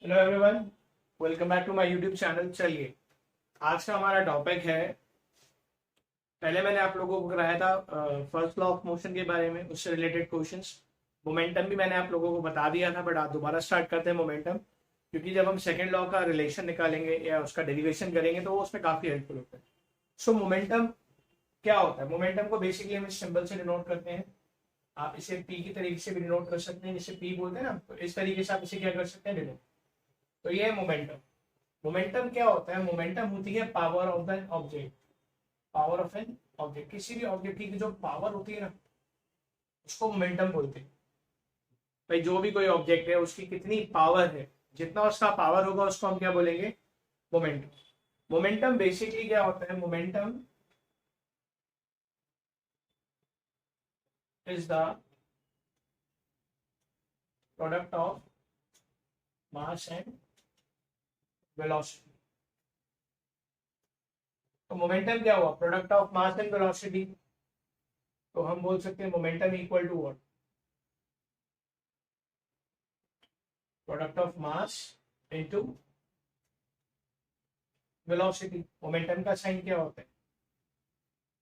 Hello everyone, welcome back to my YouTube channel. चलिए, आज का हमारा टॉपिक है। पहले मैंने आप लोगों को कराया था फर्स्ट लॉ ऑफ मोशन के बारे में, उससे रिलेटेड क्वेश्चंस। मोमेंटम भी मैंने आप लोगों को बता दिया था, बट आज दोबारा स्टार्ट करते हैं मोमेंटम, क्योंकि जब हम सेकेंड लॉ का रिलेशन निकालेंगे या उसका डेरिवेशन करेंगे तो वो उसमें काफी हेल्पफुल होता है। सो मोमेंटम क्या होता है? मोमेंटम को बेसिकली हम इस सिंबल से डिनोट करते हैं। आप इसे पी की तरीके से भी डिनोट कर सकते हैं, जिसे पी बोलते हैं ना, तो इस तरीके से आप इसे क्या कर सकते हैं, डिनोट। तो ये है मोमेंटम। मोमेंटम क्या होता है? मोमेंटम होती है power of an object. Power of an object, किसी भी ऑब्जेक्ट की जो पावर होती है ना, उसको मोमेंटम बोलते हैं। भाई जो भी कोई ऑब्जेक्ट है उसकी कितनी पावर है, जितना उसका पावर होगा उसको हम क्या बोलेंगे? मोमेंटम। मोमेंटम बेसिकली क्या होता है? Momentum is the product of mass and velocity. तो मोमेंटम क्या हुआ? Product of mass and velocity. तो हम बोल सकते हैं momentum equal to what? Product of mass into velocity. Momentum का साइन क्या होता है?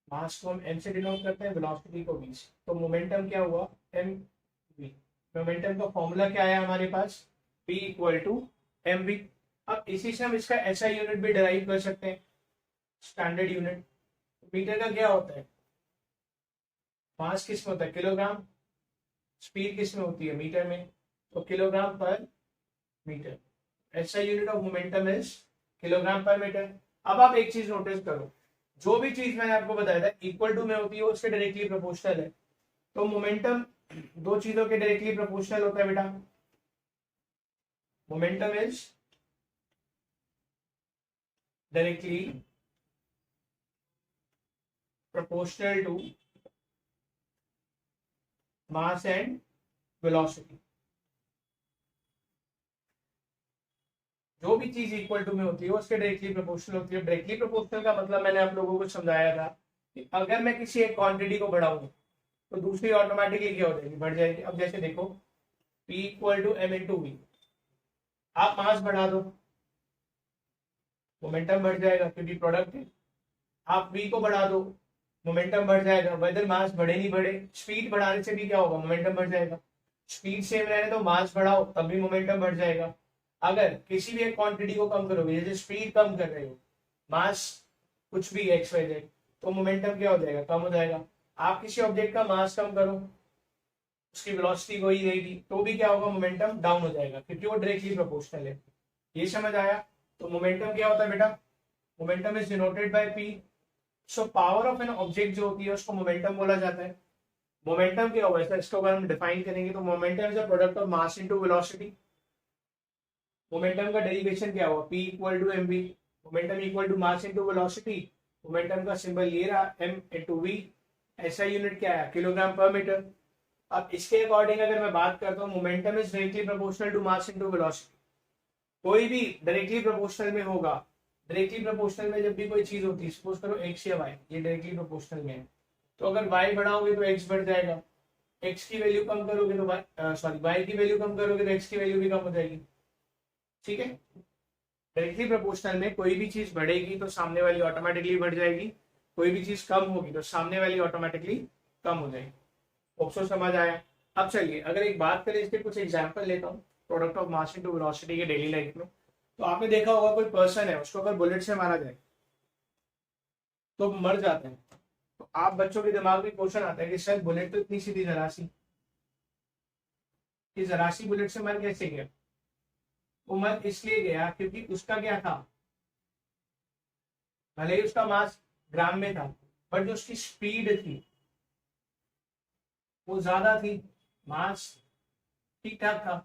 मास को हम एम से डिनोट करते हैं, वेलोसिटी को वी से। तो मोमेंटम क्या हुआ? M we. मोमेंटम का फॉर्मूला क्या है हमारे पास? P equal to M V. अब इसी से हम इसका एसआई यूनिट भी डिराइव कर सकते हैं, स्टैंडर्ड यूनिट। मीटर का क्या होता है? मास किस में होता है? किलोग्राम। स्पीड किस में होती है? मीटर में। तो kilogram per metre. SI unit of momentum is kilogram per metre. अब आप एक चीज नोटिस करो, जो भी चीज मैंने आपको बताया था इक्वल टू में होती है, उसके डायरेक्टली प्रोपोर्शनल है। तो मोमेंटम दो चीजों के डायरेक्टली प्रोपोर्शनल होता है बेटा। Momentum is directly proportional to mass and velocity. जो भी चीज इक्वल टू में होती है उसके डायरेक्टली प्रोपोर्शनल होती है। डायरेक्टली प्रोपोर्शनल का मतलब मैंने आप लोगों को समझाया था कि अगर मैं किसी एक क्वांटिटी को बढ़ाऊं तो दूसरी ऑटोमेटिकली क्या हो जाएगी? बढ़ जाएगी। अब जैसे देखो, P equal to m into v. आप मास बढ़ा दो, मोमेंटम बढ़ जाएगा क्योंकि प्रोडक्ट है। आप V को बढ़ा दो, मोमेंटम बढ़ जाएगा, वेदर मास बढ़े नहीं बढ़े। स्पीड बढ़ाने से भी क्या होगा? मोमेंटम बढ़ जाएगा। स्पीड सेम रहने दो, मास बढ़ाओ तब भी मोमेंटम बढ़ जाएगा। अगर किसी भी एक क्वांटिटी को कम करोगे, जैसे स्पीड कम कर रहे हो, मास कुछ भी एक्स वाई जेड, तो मोमेंटम क्या हो जाएगा? कम हो जाएगा। आप किसी ऑब्जेक्ट का मास कम करो, उसकी वेलोसिटी वही रहेगी, तो भी क्या होगा? मोमेंटम डाउन हो जाएगा, क्योंकि वो डायरेक्टली प्रोपोर्शनल है। ये समझ आया? तो मोमेंटम क्या होता है बेटा? Momentum is denoted by P. So power of an object जो होती है उसको मोमेंटम बोला जाता है। मोमेंटम क्या होगा? इसको अगर हम डिफाइन करेंगे तो momentum is a product of mass into velocity. Momentum का डेरिवेशन क्या हुआ? P equal to M we. Momentum equal to mass into velocity. Momentum का सिंबल ये रहा, m इनटू वी। ऐसा यूनिट क्या है? Kilogram per metre. अब इसके अकॉर्डिंग अगर मैं बात करता हूँ, momentum is directly proportional to mass into velocity. कोई भी डायरेक्टली प्रोपोर्शनल में होगा। डायरेक्टली प्रोपोर्शनल में जब भी कोई चीज होती है, सपोज करो x या y, ये डायरेक्टली प्रोपोर्शनल में है, तो अगर y बढ़ाओगे तो x बढ़ जाएगा। x की वैल्यू कम करोगे तो y की वैल्यू कम करोगे तो x की वैल्यू भी कम हो जाएगी। ठीक है? डायरेक्टली प्रोपोर्शनल में कोई भी चीज बढ़ेगी तो सामने वाली ऑटोमेटिकली बढ़ जाएगी, कोई भी चीज कम होगी तो सामने वाली ऑटोमेटिकली कम हो जाएगी। होप्सो समझ आया? अब चलिए, अगर एक बात करें, इसके कुछ एग्जांपल लेता हूँ product of mass into velocity के डेली लाइफ में। तो आपने देखा होगा कोई पर्सन है, उसको अगर बुलेट से मारा जाए तो मर जाते हैं। तो आप बच्चों के दिमाग में क्वेश्चन आता है कि सर बुलेट तो इतनी सीधी जरा सी, कि जरा सी बुलेट से मर कैसे गया? वो मर इसलिए गया क्योंकि उसका क्या था? भले ही उसका मास ग्राम में था, बट जो उसकी स्पीड थी वो ज्यादा थी, मास ठीक ठाक था।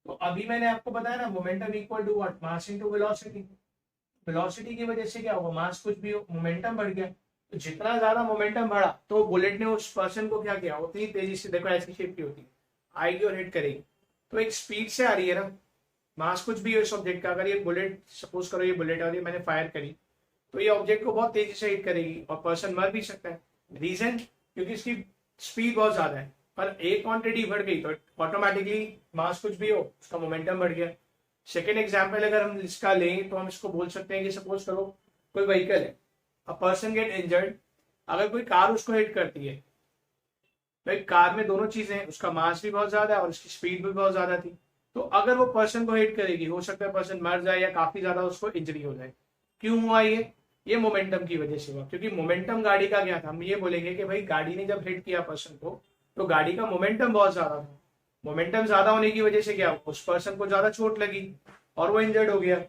तो अभी मैंने आपको बताया ना, momentum equal to what? Mass into velocity. Velocity की वजह से क्या होगा? मास कुछ भी हो, मोमेंटम बढ़ गया। तो जितना ज्यादा मोमेंटम बढ़ा तो बुलेट ने उस पर्सन को क्या किया? उतनी तेजी से, देखो ऐसी शेप की होती है, आएगी और हिट करेगी। तो एक स्पीड से आ रही है ना, मास कुछ भी हो इस ऑब्जेक्ट का। अगर ये बुलेट, सपोज करो ये बुलेट आ रही है, मैंने फायर करी, तो ये ऑब्जेक्ट को बहुत तेजी से हिट करेगी और पर्सन मर भी सकता है। रीजन? क्योंकि इसकी स्पीड बहुत ज्यादा है। पर एक क्वांटिटी बढ़ गई तो ऑटोमेटिकली मास कुछ भी हो, उसका मोमेंटम बढ़ गया। सेकेंड एग्जाम्पल अगर हम इसका लें तो हम इसको बोल सकते हैं कि सपोज करो कोई व्हीकल है, अ पर्सन गेट इंजर्ड, अगर कोई कार उसको हिट करती है, भाई कार में दोनों चीजें, उसका मास भी बहुत ज्यादा है और उसकी स्पीड भी बहुत ज्यादा थी, तो अगर वो पर्सन को हिट करेगी हो सकता है पर्सन मर जाए या काफी ज्यादा उसको इंजरी हो जाए। क्यों हुआ ये मोमेंटम की वजह से हुआ, क्योंकि मोमेंटम गाड़ी का क्या था, हम ये बोलेंगे कि भाई गाड़ी ने जब हिट किया पर्सन को तो गाड़ी का मोमेंटम बहुत ज्यादा था, मोमेंटम ज्यादा होने की वजह से क्या उस पर्सन को ज्यादा चोट लगी और वो इंजर्ड हो गया।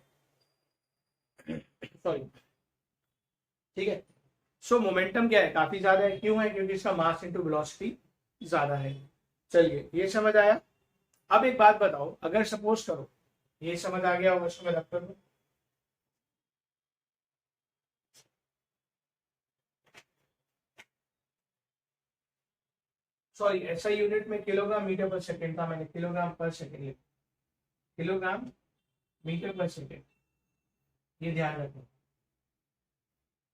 सॉरी, ठीक है। सो मोमेंटम क्या है, काफी ज्यादा है, क्यों है, क्योंकि इसका मास इंटू वेलोसिटी ज्यादा है। चलिए ये समझ आया। अब एक बात बताओ, अगर सपोज करो ये समझ आ गया होगा, इसमें रख कर, सॉरी ऐसा यूनिट में किलोग्राम मीटर पर सेकेंड था, मैंने किलोग्राम पर सेकेंड लिखा, किलोग्राम मीटर पर सेकेंड, ये ध्यान रखो,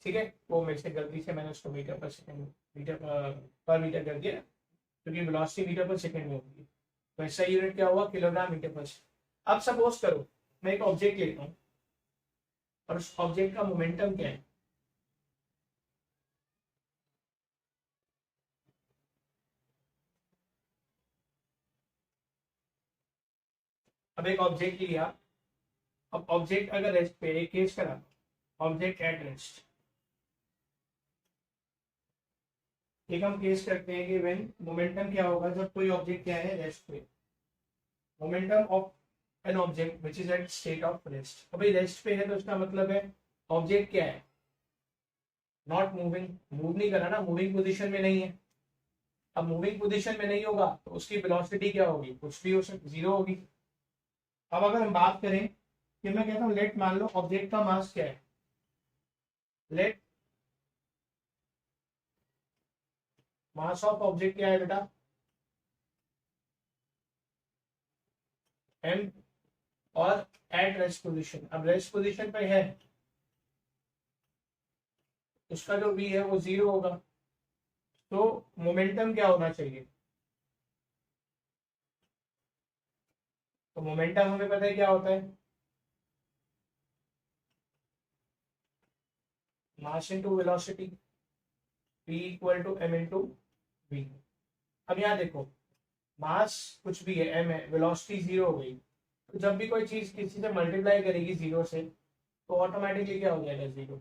ठीक है। वो मेरे से गलती से मैंने उसको मीटर पर सेकेंड, मीटर पर मीटर कर दिया, क्योंकि वेलोसिटी मीटर पर सेकेंड में होती है, तो ऐसा यूनिट क्या हुआ, किलोग्राम मीटर पर सेकेंड। अब सपोज करो मैं एक ऑब्जेक्ट लेता हूँ और उस ऑब्जेक्ट का मोमेंटम क्या है, अब एक ऑब्जेक्ट लिया, अब ऑब्जेक्ट अगर रेस्ट पे, एक केस करा, ऑब्जेक्ट एट रेस्ट, एक हम केस करते हैं कि व्हेन मोमेंटम क्या होगा जब कोई ऑब्जेक्ट क्या है रेस्ट पे, momentum of an object which is at state of rest. अभी रेस्ट पे है तो इसका मतलब है ऑब्जेक्ट क्या है, नॉट मूविंग, मूव नहीं कर रहा ना, मूविंग पोजीशन में नहीं है। अब मूविंग पोजीशन में नहीं होगा तो उसकी वेलोसिटी क्या होगी, कुछ भी हो सकती, जीरो होगी। अब अगर हम बात करें कि मैं कहता हूँ लेट, मान लो ऑब्जेक्ट का मास क्या है, लेट मास ऑफ ऑब्जेक्ट क्या है बेटा, एम, और एट रेस्ट पोजीशन, अब रेस्ट पोजीशन पे है उसका जो वी है वो जीरो होगा, तो मोमेंटम क्या होना चाहिए, तो मोमेंटम हमें पता है क्या होता है, mass into velocity, v equal to m into v. अब यहाँ देखो मास कुछ भी है m है, वेलोसिटी जीरो हो गई, तो जब भी कोई चीज किसी से मल्टीप्लाई करेगी जीरो से तो ऑटोमेटिकली क्या हो जाएगा, जीरो।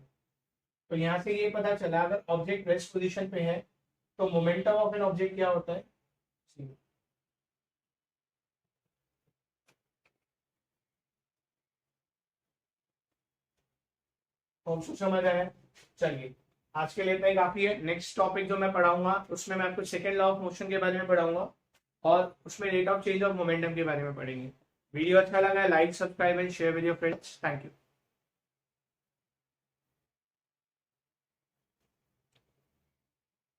तो यहाँ से ये पता चला अगर ऑब्जेक्ट रेस्ट पोजीशन पे है तो मोमेंटम ऑफ एन ऑब्जेक्ट क्या होता है, जीरो। तो हमको समझ आया। चलिए आज के लिए इतना ही काफी है, नेक्स्ट टॉपिक जो मैं पढ़ाऊंगा उसमें मैं आपको सेकंड लॉ ऑफ मोशन के बारे में पढ़ाऊंगा और उसमें rate of change of momentum के बारे में पढ़ेंगे। वीडियो अच्छा लगा है like subscribe and share with your friends. Thank you.